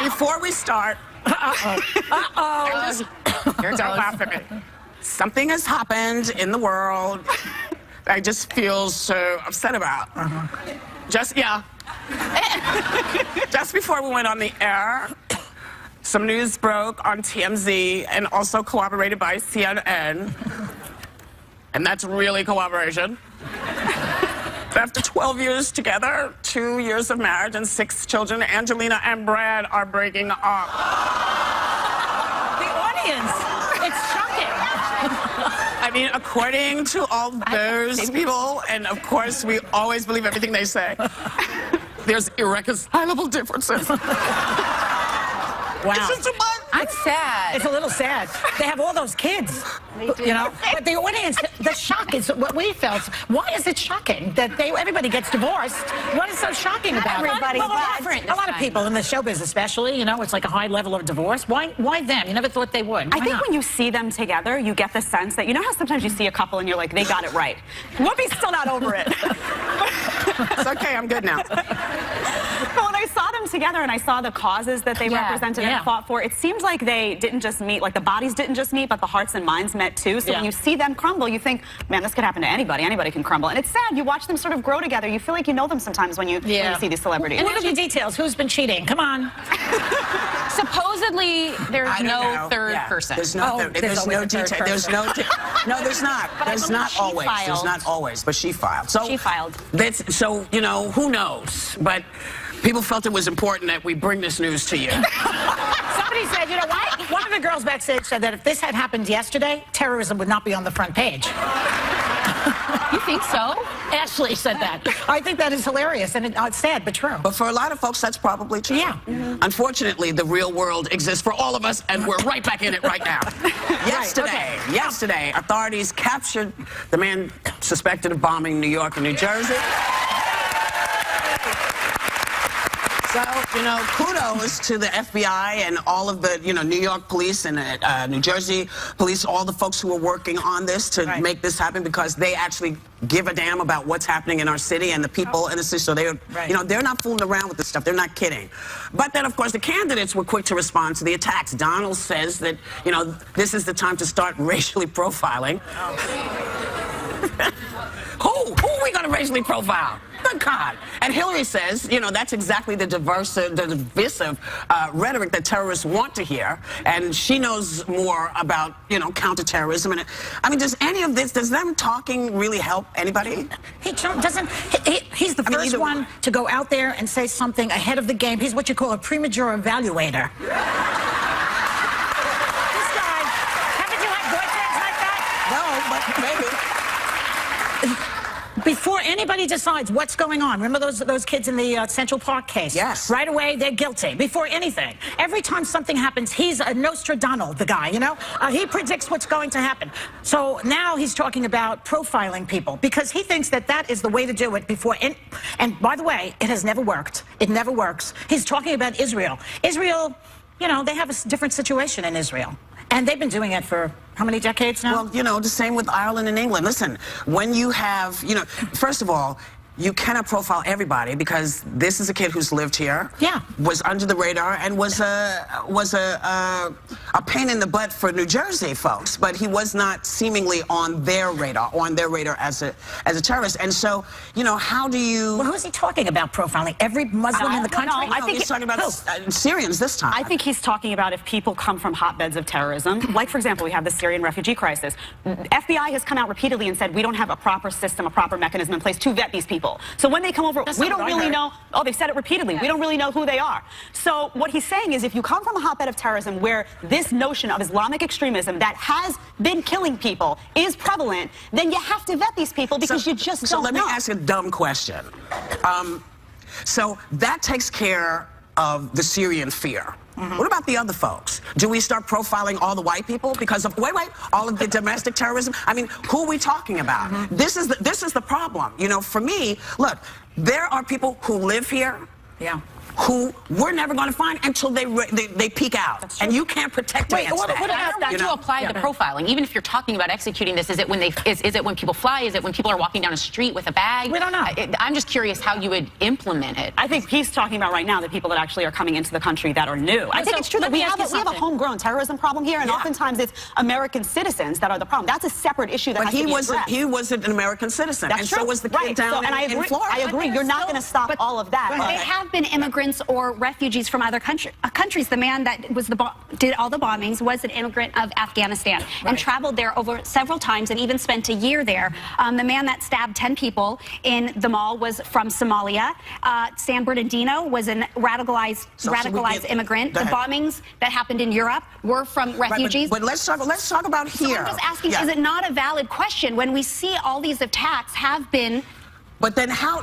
Before we start, don't laugh at me. Something has happened in the world that I just feel so upset about. Just before we went on the air, some news broke on TMZ and also corroborated by CNN. And that's really corroboration. After 12 years together, 2 years of marriage and 6 children, Angelina and Brad are breaking up. The audience, it's shocking. I mean, according to all those people, and of course we always believe everything they say, there's irreconcilable differences. Wow. It's just too much. It's sad. It's a little sad. They have all those kids, you know. But the audience, the shock is what we felt. Why is it shocking that everybody gets divorced? What is so shocking about everybody? it? A lot of people in the showbiz, especially, you know, it's like a high level of divorce. Why them? You never thought they would. I think when you see them together, you get the sense that, you know how sometimes you see a couple and you're like, they got it right. Whoopi's still not over it. It's okay, I'm good now. But when I saw them together and I saw the causes that they represented and fought for, it seems like they didn't just meet, like the bodies didn't just meet, but the hearts and minds met too. So when you see them crumble, you think, man, this could happen to anybody. Anybody can crumble. And it's sad. You watch them sort of grow together. You feel like you know them sometimes when you see these celebrities. And what are the details? Who's been cheating? Come on. Supposedly, there's no third person. There's no detail. There's no. No, there's not. There's not always. There's not always. But she filed. So she filed. So you know, who knows? But people felt it was important that we bring this news to you. Somebody said, you know what? One of the girls backstage said that if this had happened yesterday, terrorism would not be on the front page. You think so? Ashley said that. I think that is hilarious, and it's sad but true. But for a lot of folks, that's probably true. Yeah. Unfortunately, the real world exists for all of us, and we're right back in it right now. Yesterday, authorities captured the man suspected of bombing New York and New Jersey. So, you know, kudos to the FBI and all of the, you know, New York police and New Jersey police, all the folks who are working on this to make this happen, because they actually give a damn about what's happening in our city and the people in the city. So they're, you know, they're not fooling around with this stuff. They're not kidding. But then, of course, the candidates were quick to respond to the attacks. Donald says that, you know, this is the time to start racially profiling. Who are we going to racially profile? Good God. And Hillary says, you know, that's exactly the divisive rhetoric that terrorists want to hear. And she knows more about, you know, counterterrorism. And I mean, does any of this, does them talking really help anybody? He's the first one to go out there and say something ahead of the game. He's what you call a premature evaluator. This guy, haven't you had boyfriends like that? No, but maybe. Before anybody decides what's going on, remember those kids in the Central Park case? Yes. Right away, they're guilty. Before anything. Every time something happens, he's a Nostradamus, the guy, you know? He predicts what's going to happen. So now he's talking about profiling people, because he thinks that that is the way to do it before... And by the way, it has never worked. It never works. He's talking about Israel. Israel, you know, they have a different situation in Israel. And they've been doing it for how many decades now? Well, you know, the same with Ireland and England. Listen, when you have, you know, first of all, you cannot profile everybody, because this is a kid who's lived here, was under the radar, and was a pain in the butt for New Jersey folks, but he was not seemingly on their radar as a terrorist. And so, you know, how do you? Well, who's he talking about profiling? Every Muslim in the country? I think he's talking about Syrians this time. I think he's talking about if people come from hotbeds of terrorism. Like, for example, we have the Syrian refugee crisis. FBI has come out repeatedly and said we don't have a proper system, a proper mechanism in place to vet these people. So when they come over, we don't really know. Oh, they've said it repeatedly. We don't really know who they are. So what he's saying is, if you come from a hotbed of terrorism where this notion of Islamic extremism that has been killing people is prevalent, then you have to vet these people, because you just don't know. So let me ask a dumb question. So that takes care of the Syrian fear. What about the other folks? Do we start profiling all the white people because of all of the domestic terrorism? I mean, who are we talking about? This is the problem. You know, for me, look, there are people who live here. who we're never going to find until they peek out. And you can't protect against that. What about that? To apply the profiling, even if you're talking about executing this, is it when when people fly? Is it when people are walking down a street with a bag? We don't know. I'm just curious how you would implement it. I think he's talking about right now the people that actually are coming into the country that are new. I think it's true that we have a homegrown terrorism problem here, and oftentimes it's American citizens that are the problem. That's a separate issue that has to be addressed. He wasn't an American citizen, That's and true. so was the kid down in Florida. I agree. You're not going to stop all of that. But they have been immigrants or refugees from other countries. The man that was did all the bombings was an immigrant of Afghanistan and traveled there over several times and even spent a year there. The man that stabbed 10 people in the mall was from Somalia. San Bernardino was a radicalized immigrant. The bombings that happened in Europe were from refugees. But let's talk about here. So I'm just asking, is it not a valid question when we see all these attacks have been? But then how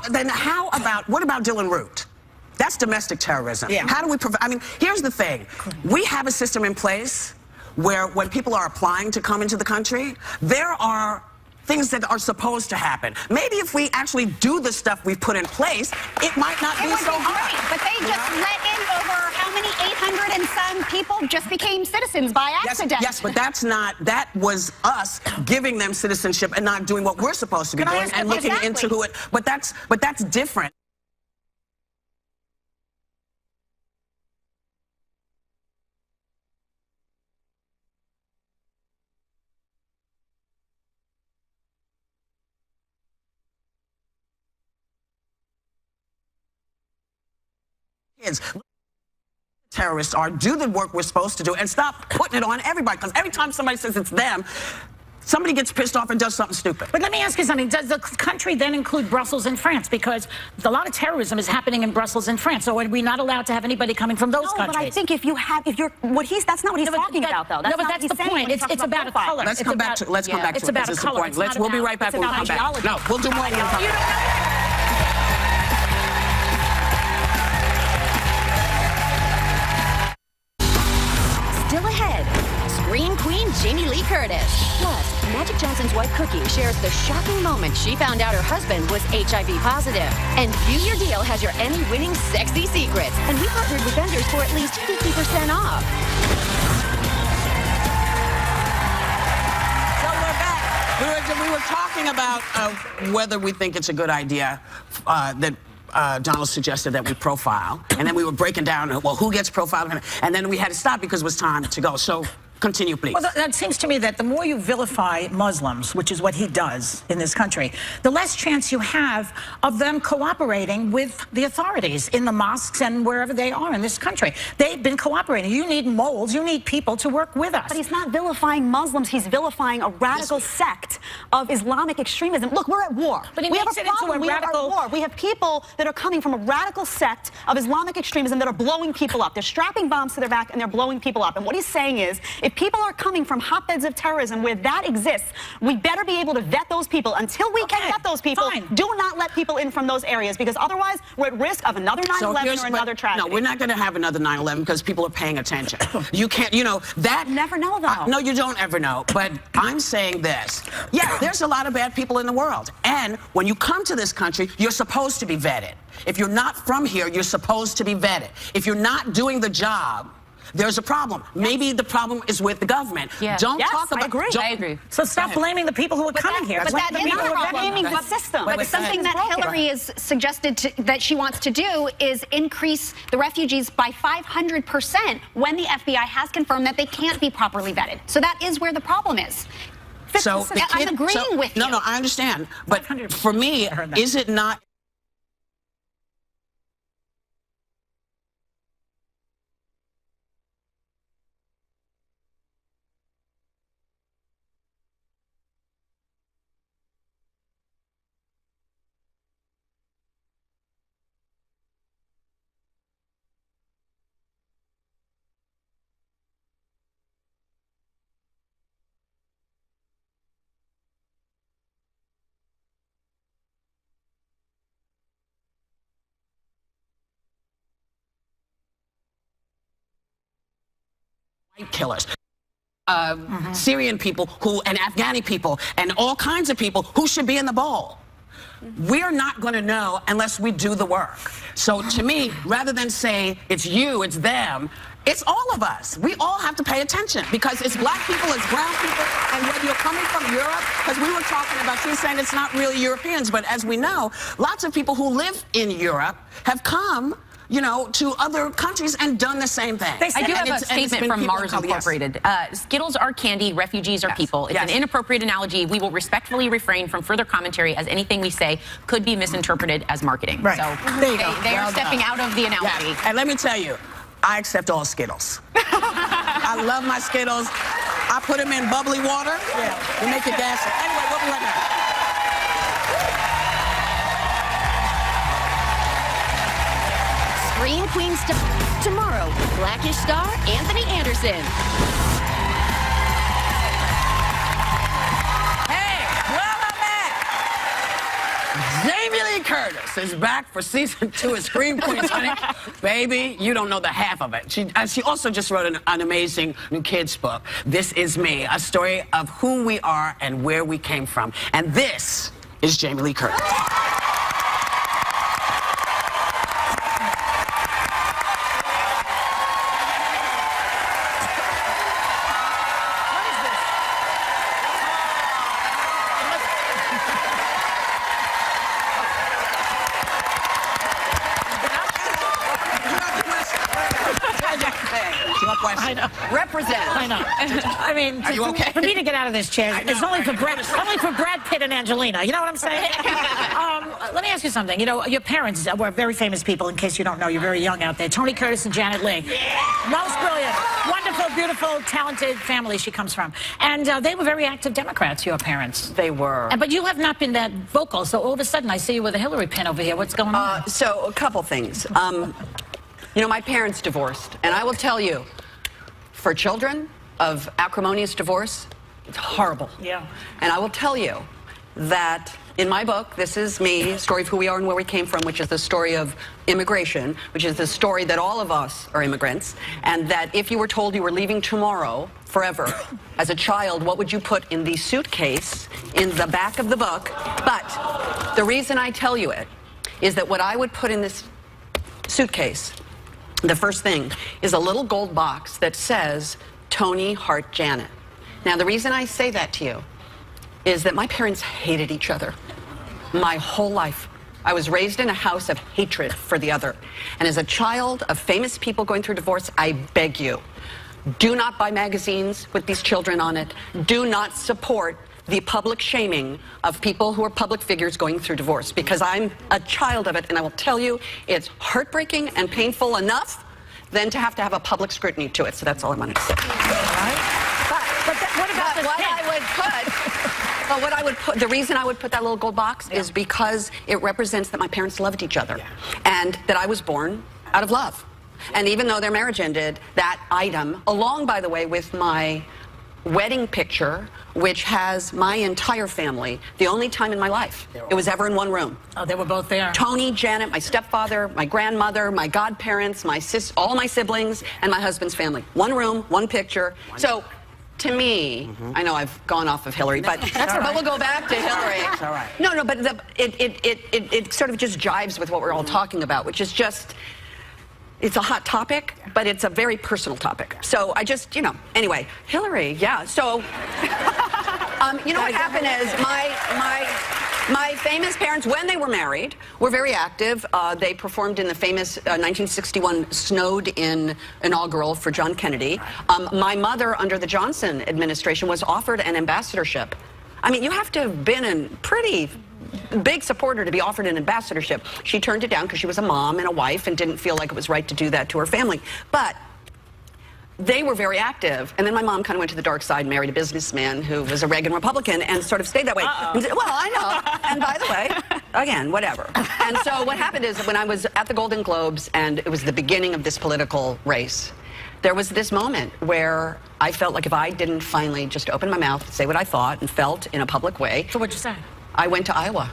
about, what about Dylan Root? That's domestic terrorism. Yeah. How do we prevent? I mean, here's the thing. We have a system in place where when people are applying to come into the country, there are things that are supposed to happen. Maybe if we actually do the stuff we've put in place, it might not be so hard. But they just let in over how many 800 and some people just became citizens by accident. Yes, but that was us giving them citizenship and not doing what we're supposed to be doing and looking into who it. But that's different. Terrorists are, do the work we're supposed to do and stop putting it on everybody, because every time somebody says it's them, somebody gets pissed off and does something stupid. But let me ask you something. Does the country then include Brussels and France? Because a lot of terrorism is happening in Brussels and France. So are we not allowed to have anybody coming from those countries? But I think that's not what he's talking about, though. No, but that's the point. It's about a color. Let's come back to it. It's about a color. We'll be right back when we come back. No, we'll do more when we come back. Still ahead, Scream Queen Jamie Lee Curtis. Plus, Magic Johnson's wife Cookie shares the shocking moment she found out her husband was HIV positive. And View Your Deal has your Emmy-winning sexy secrets. And we partnered with vendors for at least 50% off. So we're back. We were talking about whether we think it's a good idea that Donald suggested that we profile, and then we were breaking down, well, who gets profiled, and then we had to stop because it was time to go. So continue, please. Well, that seems to me that the more you vilify Muslims, which is what he does in this country, the less chance you have of them cooperating with the authorities in the mosques and wherever they are in this country. They've been cooperating. You need moles. You need people to work with us. But he's not vilifying Muslims. He's vilifying a radical sect of Islamic extremism. Look, we're at war. But he we have makes a it into problem. a We are radical... at war. We have people that are coming from a radical sect of Islamic extremism that are blowing people up. They're strapping bombs to their back and they're blowing people up. And what he's saying is, if people are coming from hotbeds of terrorism where that exists, we better be able to vet those people. Until we can vet those people, do not let people in from those areas, because otherwise we're at risk of another 9/11 or another tragedy. No, we're not going to have another 9/11 because people are paying attention. You can't, you know, that... You never know, though. No, you don't ever know. But I'm saying this. Yeah, there's a lot of bad people in the world. And when you come to this country, you're supposed to be vetted. If you're not from here, you're supposed to be vetted. If you're not doing the job, there's a problem. Maybe the problem is with the government. Don't talk about... I agree. So stop blaming the people who are coming here. But that is not blaming the system. But something that Hillary is suggested that she wants to do is increase the refugees by 500% when the FBI has confirmed that they can't be properly vetted. So that is where the problem is. So I'm agreeing with you. No, I understand. But for me, is it not... killers, Syrian people and Afghani people and all kinds of people who should be in the bowl. We're not going to know unless we do the work. So to me, rather than say it's you, it's them, it's all of us. We all have to pay attention because it's black people, it's brown people, and whether you're coming from Europe, because we were talking about, she was saying it's not really Europeans, but as we know, lots of people who live in Europe have come, you know, to other countries and done the same thing. I do have a statement from Mars Incorporated. Skittles are candy, refugees are people. It's an inappropriate analogy. We will respectfully refrain from further commentary as anything we say could be misinterpreted as marketing. Right. So There you go. they are stepping out of the analogy. Yes. And let me tell you, I accept all Skittles. I love my Skittles. I put them in bubbly water. Yeah. They make it gassy. Anyway, we'll be right back. Scream Queen star tomorrow. Blackish star Anthony Anderson. Hey, well, I'm back. Jamie Lee Curtis is back for season 2 of Scream Queens, honey. Baby, you don't know the half of it. She also just wrote an amazing new kids book, This Is Me, a story of who we are and where we came from. And this is Jamie Lee Curtis. I know. Represent. I know. I mean, Are you okay? for me to get out of this chair, it's only for Brad Pitt and Angelina. You know what I'm saying? Let me ask you something. You know, your parents were very famous people. In case you don't know, you're very young out there. Tony Curtis and Janet Leigh. Most brilliant, wonderful, beautiful, talented family she comes from. And they were very active Democrats, your parents. They were. But you have not been that vocal. So all of a sudden, I see you with a Hillary pin over here. What's going on? So a couple things. You know, my parents divorced, and I will tell you, for children of acrimonious divorce, it's horrible. Yeah. And I will tell you that in my book, This Is Me, Story of Who We Are and Where We Came From, which is the story of immigration, which is the story that all of us are immigrants, and that if you were told you were leaving tomorrow, forever, as a child, what would you put in the suitcase in the back of the book? But the reason I tell you it is that what I would put in this suitcase, the first thing is a little gold box that says Tony Hart Janet. Now, the reason I say that to you is that my parents hated each other my whole life. I was raised in a house of hatred for the other. And as a child of famous people going through divorce, I beg you, do not buy magazines with these children on it. Do not support the public shaming of people who are public figures going through divorce, because I'm a child of it, and I will tell you, it's heartbreaking and painful enough than to have a public scrutiny to it. So that's all I wanted to say. What I would put, the reason I would put that little gold box is because it represents that my parents loved each other, and that I was born out of love. And even though their marriage ended, that item, along, by the way, with my wedding picture, which has my entire family, the only time in my life it was ever in one room. Oh, they were both there. Tony, Janet, my stepfather, my grandmother, my godparents, all my siblings, and my husband's family. One room, one picture. So, to me, I know I've gone off of Hillary, but we'll go back to Hillary. That's all right. No, but it sort of just jives with what we're all talking about, which is just, it's a hot topic, but it's a very personal topic. So I just, you know, anyway, Hillary, yeah. So, you know what happened is my famous parents, when they were married, were very active. They performed in the famous 1961 snowed-in inaugural for John Kennedy. My mother, under the Johnson administration, was offered an ambassadorship. I mean, you have to have been a pretty big supporter to be offered an ambassadorship. She turned it down because she was a mom and a wife and didn't feel like it was right to do that to her family. But they were very active, and then my mom kind of went to the dark side and married a businessman who was a Reagan Republican and sort of stayed that way. Well, I know. And by the way, again, whatever. And so what happened is that when I was at the Golden Globes and it was the beginning of this political race, there was this moment where I felt like if I didn't finally just open my mouth and say what I thought and felt in a public way. So what'd you say? I went to Iowa.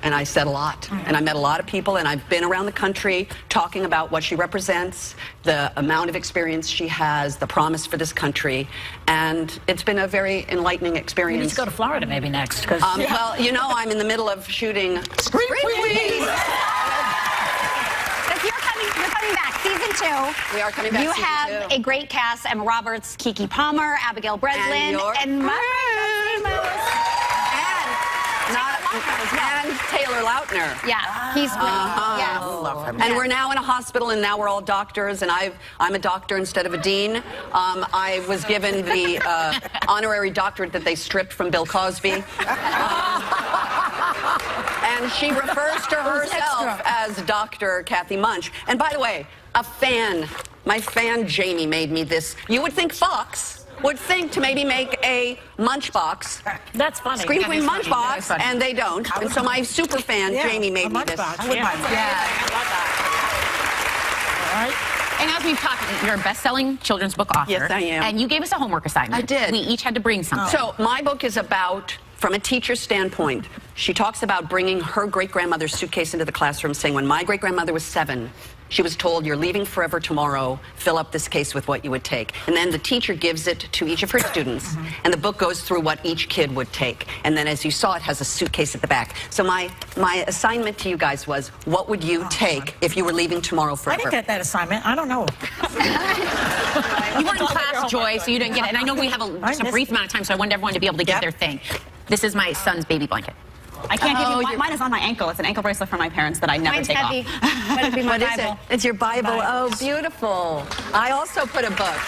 and I said a lot. And I met a lot of people, and I've been around the country talking about what she represents, the amount of experience she has, the promise for this country, and it's been a very enlightening experience. You need to go to Florida maybe next. Well, you know, I'm in the middle of shooting Scream Queens. You're coming back, season 2. We are coming back. You season have 2. a great cast: Emma Roberts, Keke Palmer, Abigail Breslin, and Taylor Lautner. Yeah, he's great. Yes. Love him. And we're now in a hospital, and now we're all doctors, and I'm a doctor instead of a dean. I was given the honorary doctorate that they stripped from Bill Cosby. And she refers to herself as Dr. Kathy Munch. And by the way, my fan Jamie made me this. You would think Fox would think to maybe make a Munchbox. That's funny. Scream Queen Munchbox, and they don't. And so my super fan Jamie made me this. I would buy that. All right. And as we've talked, you're a best-selling children's book author. Yes, I am. And you gave us a homework assignment. I did. We each had to bring something. So my book is about, from a teacher's standpoint, she talks about bringing her great-grandmother's suitcase into the classroom, saying, when my great-grandmother was 7, she was told, you're leaving forever tomorrow, fill up this case with what you would take. And then the teacher gives it to each of her students, and the book goes through what each kid would take. And then, as you saw, it has a suitcase at the back. So my assignment to you guys was, what would you take if you were leaving tomorrow I forever? didn't get that assignment. I don't know. You weren't in class, Joy, so you didn't get it. And I know we have just a brief amount of time, so I wanted everyone to be able to get their thing. This is my son's baby blanket. I can't give you mine is on my ankle. It's an ankle bracelet from my parents that I never Mine's take heavy. off. But it'd be my What is Bible. it? It's your Bible. Oh, beautiful. I also put a book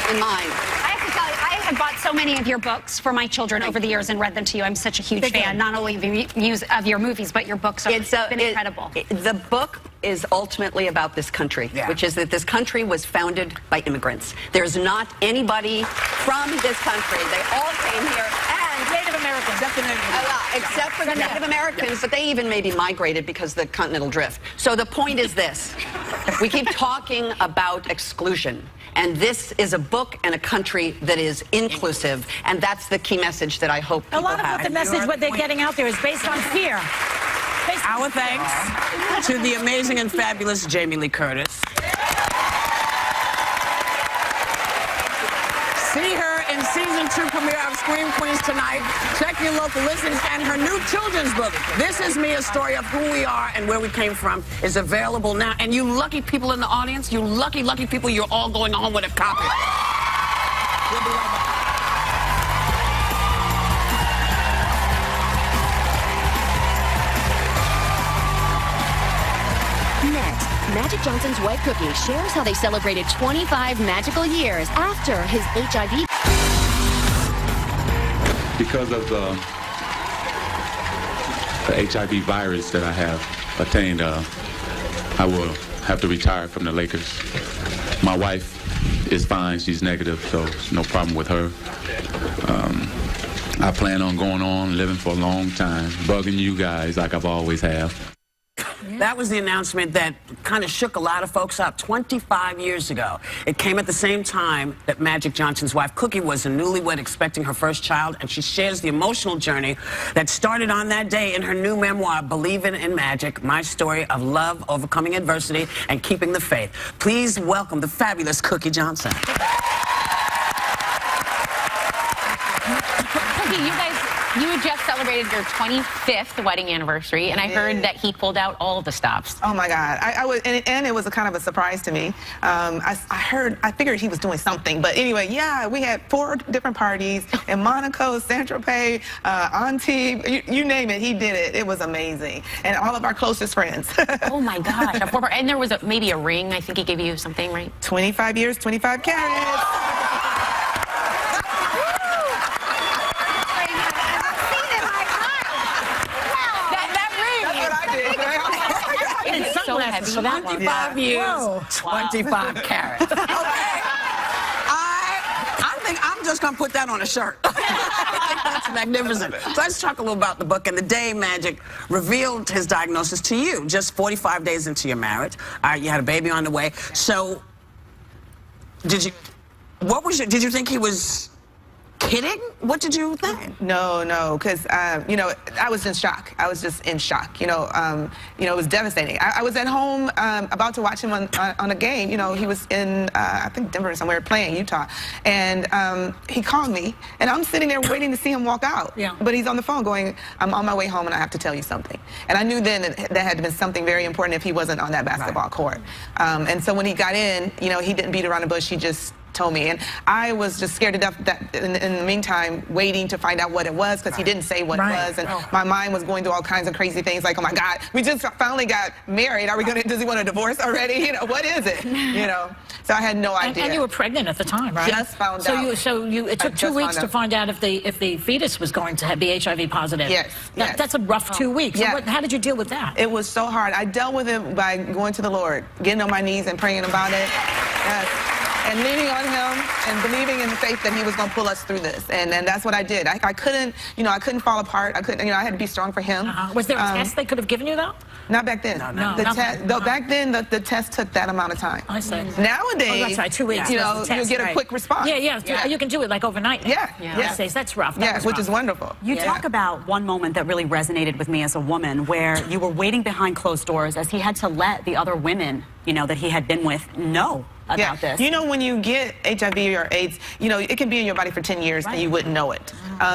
in mine. I have to tell you, I have bought so many of your books for my children over the years and read them to you. I'm such a huge fan, not only of your movies, but your books have been incredible. The book is ultimately about this country, which is that this country was founded by immigrants. There's not anybody from this country. They all came here. Native Americans. Except for the Native Americans, but they even maybe migrated because of the continental drift. So the point is this. We keep talking about exclusion. And this is a book and a country that is inclusive. And that's the key message that I hope people have. A lot of what the message, what they're getting out there is based on fear. Our thanks to the amazing and fabulous Jamie Lee Curtis. See her in season 2 premiere of Scream Queens tonight. Check your local listings, and her new children's book, This Is Me, A Story of Who We Are and Where We Came From, is available now. And you lucky people in the audience, you lucky people, you're all going home with a copy. We'll be right back. Next, Magic Johnson's wife Cookie shares how they celebrated 25 magical years after his HIV. Because of the HIV virus that I have attained, I will have to retire from the Lakers. My wife is fine. She's negative, so no problem with her. I plan on going on, living for a long time, bugging you guys like I've always have. That was the announcement that kind of shook a lot of folks up 25 years ago. It came at the same time that Magic Johnson's wife, Cookie, was a newlywed expecting her first child, and she shares the emotional journey that started on that day in her new memoir, Believing in Magic, My Story of Love, Overcoming Adversity, and Keeping the Faith. Please welcome the fabulous Cookie Johnson. Cookie, you had just celebrated your 25th wedding anniversary, and I heard that he pulled out all of the stops. Oh my God! And it was a kind of a surprise to me. I figured he was doing something, but anyway, yeah, we had 4 different parties in Monaco, Saint-Tropez, Antibes, you name it, he did it. It was amazing, and all of our closest friends. Oh my gosh! And there was maybe a ring. I think he gave you something, right? 25 years, 25 carats. So heavy. So 25 years, 25 carats. Okay. I think I'm just going to put that on a shirt. That's magnificent. So let's talk a little about the book. And the day Magic revealed his diagnosis to you, just 45 days into your marriage. You had a baby on the way. So did you think he was kidding? What did you think? No, because you know, I was in shock. I was just in shock. You know, it was devastating. I was at home about to watch him on a game. You know, he was in I think Denver or somewhere playing Utah, and he called me, and I'm sitting there waiting to see him walk out. Yeah. But he's on the phone going, "I'm on my way home, and I have to tell you something." And I knew then that had been something very important if he wasn't on that basketball court. And so when he got in, you know, he didn't beat around the bush. He just told me, and I was just scared to death that in the meantime waiting to find out what it was, because he didn't say what it was, and my mind was going through all kinds of crazy things like, oh my God, we just finally got married, are we gonna, does he want a divorce already, you know, what is it, you know? So I had no idea. And you were pregnant at the time, right? Just found out. It took 2 weeks to find out if the fetus was going to be HIV positive. Yes. That's a rough 2 weeks. Yeah. So how did you deal with that? It was so hard. I dealt with it by going to the Lord, getting on my knees and praying about it. Yes. And leaning on him and believing in faith that he was going to pull us through this, and that's what I did. I couldn't, you know, I couldn't fall apart. I couldn't, you know, I had to be strong for him. Was there a test they could have given you though? Not back then. No, back then the test took that amount of time. I see. Nowadays, that's right, 2 weeks. You know, you get a quick response. Yeah. You can do it like overnight. Yeah. That's rough. Which is wonderful. You talk about one moment that really resonated with me as a woman, where you were waiting behind closed doors as he had to let the other women, you know, that he had been with know about this. You know, when you get HIV or AIDS, you know, it can be in your body for 10 years and you wouldn't know it.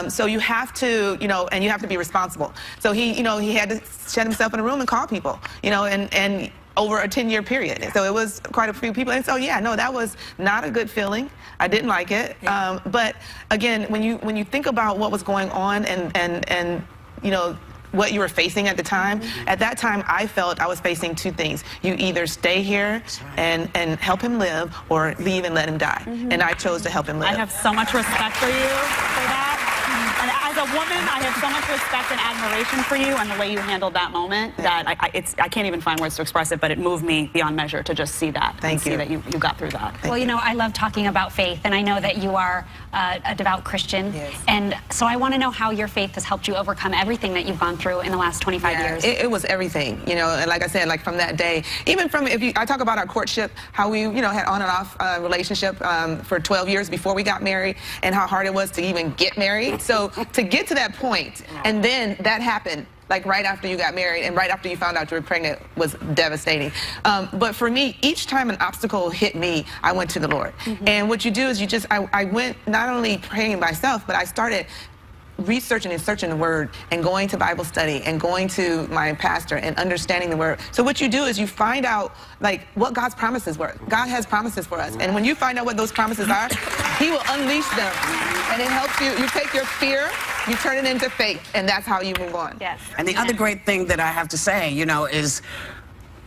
So you have to, you know, and you have to be responsible. So he, you know, he had to shut himself in a room and call people, you know, and over a 10-year period. So it was quite a few people. And so, yeah, no, that was not a good feeling. I didn't like it. But again, when you think about what was going on and you know, what you were facing at the time. At that time, I felt I was facing two things. You either stay here and help him live, or leave and let him die. And I chose to help him live. I have so much respect for you for that. And as a woman, I have so much respect and admiration for you and the way you handled that moment that I can't even find words to express it, but it moved me beyond measure to just see that. Thank you. See that you got through that. Well, you know, I love talking about faith, and I know that you are a devout Christian. Yes. And so I want to know how your faith has helped you overcome everything that you've gone through in the last 25 years. It was everything, you know, and like I said, like from that day, even from, I talk about our courtship, how we, you know, had on and off relationship for 12 years before we got married, and how hard it was to even get married. So to get to that point, and then that happened, like right after you got married and right after you found out you were pregnant, was devastating. But for me, each time an obstacle hit me, I went to the Lord. And what you do is I went not only praying myself, but I started researching and searching the word and going to Bible study and going to my pastor and understanding the word. So what you do is you find out like what God's promises were. God has promises for us. And when you find out what those promises are, he will unleash them. And it helps you. You take your fear, you turn it into faith, and that's how you move on. Yes. And the other great thing that I have to say, you know, is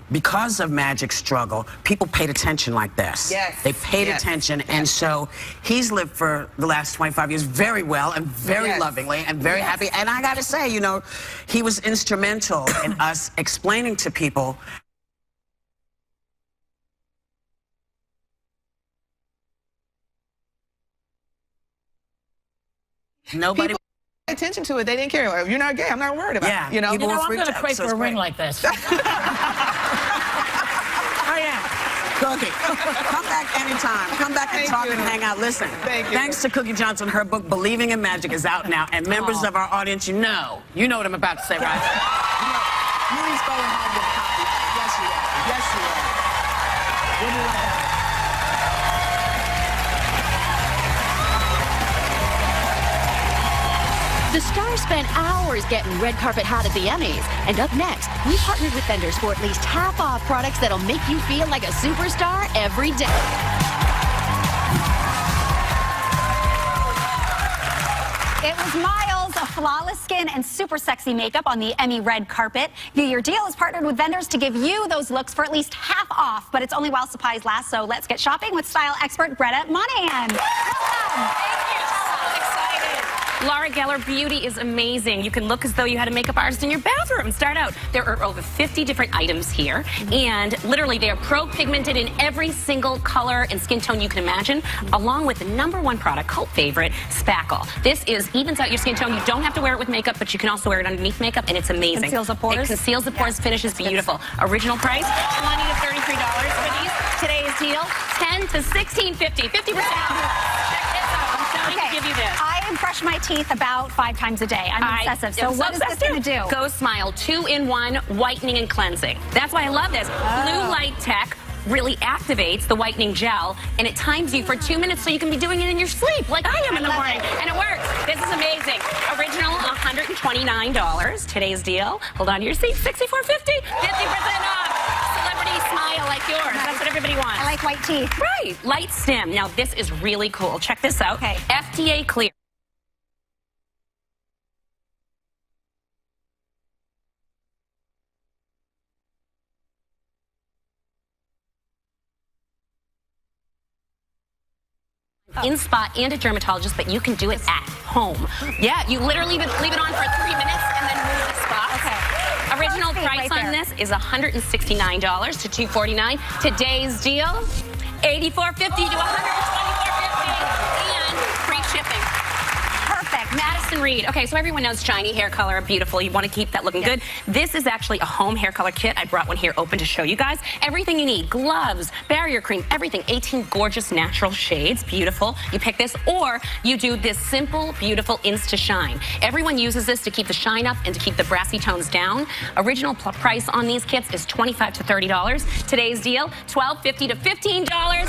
because of Magic's struggle, people paid attention like this. Yes. They paid attention, and so he's lived for the last 25 years very well and very lovingly and very happy. And I got to say, you know, he was instrumental in us explaining to people nobody Pay attention to it. They didn't care. If you're not gay, I'm not worried about it. You know, I'm going to pray for a ring like this. I am. Cookie, come back anytime. Come back and talk and hang out. Listen, thanks to Cookie Johnson, her book, Believing in Magic, is out now. And members of our audience, you know what I'm about to say, right? Please go and have your copy. Yes, you are. Yes, you are. What do you like? The stars spent hours getting red carpet hot at the Emmys. And up next, we partnered with vendors for at least half off products that'll make you feel like a superstar every day. It was Miles, a flawless skin and super sexy makeup on the Emmy red carpet. New Year Deal has partnered with vendors to give you those looks for at least half off, but it's only while supplies last, so let's get shopping with style expert Greta Monahan. Welcome. Laura Geller, beauty is amazing. You can look as though you had a makeup artist in your bathroom. Start out. There are over 50 different items here, and literally they are pro-pigmented in every single color and skin tone you can imagine, along with the #1 product, cult favorite, Spackle. This evens out your skin tone. You don't have to wear it with makeup, but you can also wear it underneath makeup, and it's amazing. Conceals the pores? It conceals the pores, finishes beautiful. Original price, $20 to $33 for these. Today's deal, $10 to $16.50. 50% off. Check this out. I'm telling going to give you this. I brush my teeth about 5 times a day. I'm obsessive. So what is this going to do? Go Smile 2-in-1 whitening and cleansing. That's why I love this. Blue light tech really activates the whitening gel, and it times you for 2 minutes so you can be doing it in your sleep like I am in the morning. And it works. This is amazing. Original $129. Today's deal, hold on to your seat, $64.50. 50% off. Celebrity smile like yours. That's what everybody wants. I like white teeth. Right. Light stem. Now this is really cool. Check this out. Okay. FDA clear. In spa and a dermatologist, but you can do it at home. Yeah, you literally leave it on for 3 minutes and then move the spots. Okay. Original price on this is $169 to $249. Today's deal, $84.50 to $124.50 and free shipping. Perfect. Madison Reed. Okay, so everyone knows shiny hair color, beautiful. You want to keep that looking good. This is actually a home hair color kit. I brought one here open to show you guys. Everything you need, gloves, barrier cream, everything. 18 gorgeous natural shades, beautiful. You pick this, or you do this simple, beautiful Insta Shine. Everyone uses this to keep the shine up and to keep the brassy tones down. Original price on these kits is $25 to $30. Today's deal, $12.50 to $15 for 50% off.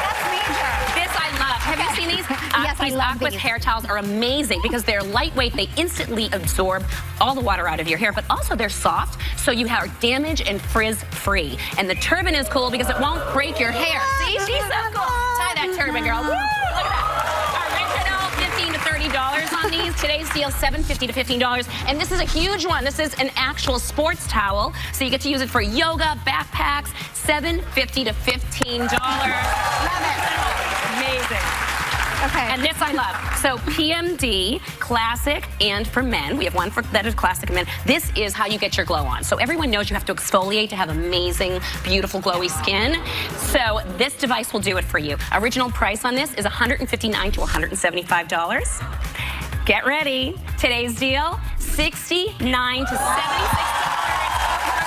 That's major. This I love. Have you seen these? Yes, I these love Aqua's these. hair towels are amazing because they're lightweight. They instantly absorb all the water out of your hair, but also they're soft, so you are damage and frizz free. And the turban is cool because it won't break your hair. See, she's so cool. Tie that turban, girl. Woo! Look at that. Original $15 to $30 on these. Today's deal, $7.50 to $15. And this is a huge one. This is an actual sports towel, so you get to use it for yoga, backpacks. $7.50 to $15. Love it. Amazing. Okay. And this I love. So PMD, classic, and for men. We have one that is classic and men. This is how you get your glow on. So everyone knows you have to exfoliate to have amazing, beautiful, glowy skin. So this device will do it for you. Original price on this is $159 to $175. Get ready. Today's deal, $69 to $76.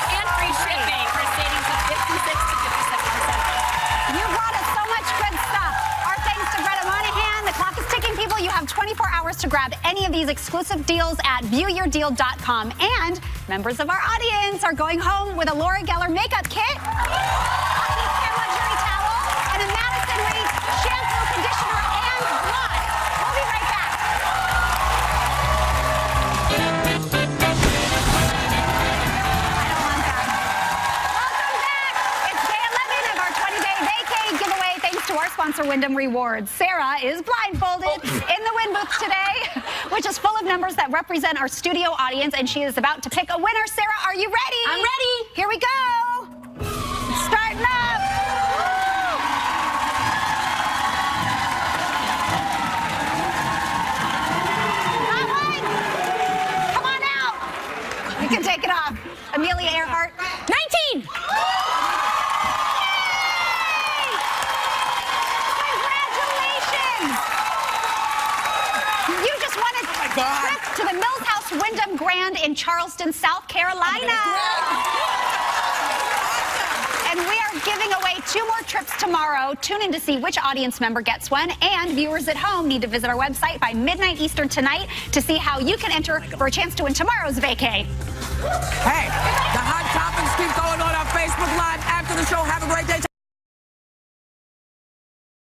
And free shipping for savings of 56 to 57%. You brought us so much good stuff. Our thanks to Greta Monahan. The clock is ticking, people. You have 24 hours to grab any of these exclusive deals at viewyourdeal.com. And members of our audience are going home with a Laura Geller makeup kit, a Heat Care luxury towel, and a Madison Reed shampoo, conditioner, and gloss. We'll be right back. Our sponsor, Wyndham Rewards. Sarah is blindfolded in the Wynn booth today, which is full of numbers that represent our studio audience, and she is about to pick a winner. Sarah, are you ready? I'm ready. Here we go. Starting up. That one. Come on out. You can take it off. Amelia Earhart. 19. Trip to the Mills House Wyndham Grand in Charleston, South Carolina. And we are giving away 2 more trips tomorrow. Tune in to see which audience member gets one. And viewers at home need to visit our website by midnight Eastern tonight to see how you can enter for a chance to win tomorrow's vacay. Hey, the hot topics keep going on our Facebook Live after the show. Have a great day.